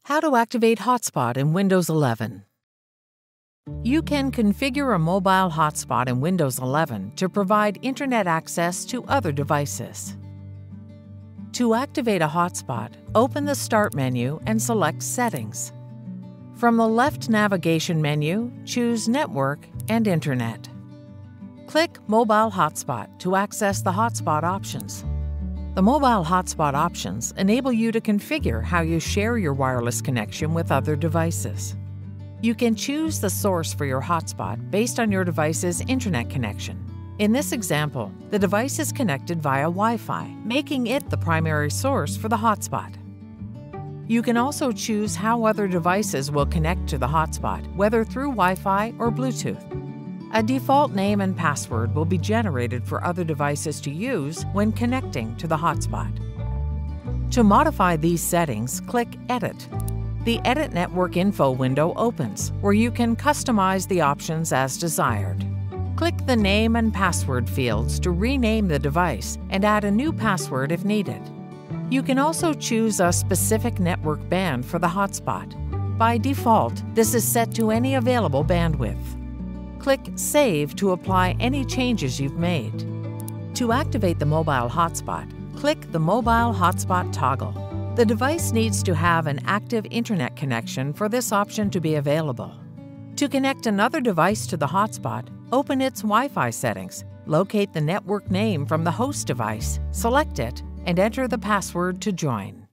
How to activate Hotspot in Windows 11. You can configure a mobile hotspot in Windows 11 to provide Internet access to other devices. To activate a hotspot, open the Start menu and select Settings. From the left navigation menu, choose Network and Internet. Click Mobile Hotspot to access the hotspot options. The mobile hotspot options enable you to configure how you share your wireless connection with other devices. You can choose the source for your hotspot based on your device's internet connection. In this example, the device is connected via Wi-Fi, making it the primary source for the hotspot. You can also choose how other devices will connect to the hotspot, whether through Wi-Fi or Bluetooth. A default name and password will be generated for other devices to use when connecting to the hotspot. To modify these settings, click Edit. The Edit Network Info window opens, where you can customize the options as desired. Click the name and password fields to rename the device and add a new password if needed. You can also choose a specific network band for the hotspot. By default, this is set to any available bandwidth. Click Save to apply any changes you've made. To activate the mobile hotspot, click the Mobile Hotspot toggle. The device needs to have an active internet connection for this option to be available. To connect another device to the hotspot, open its Wi-Fi settings, locate the network name from the host device, select it, and enter the password to join.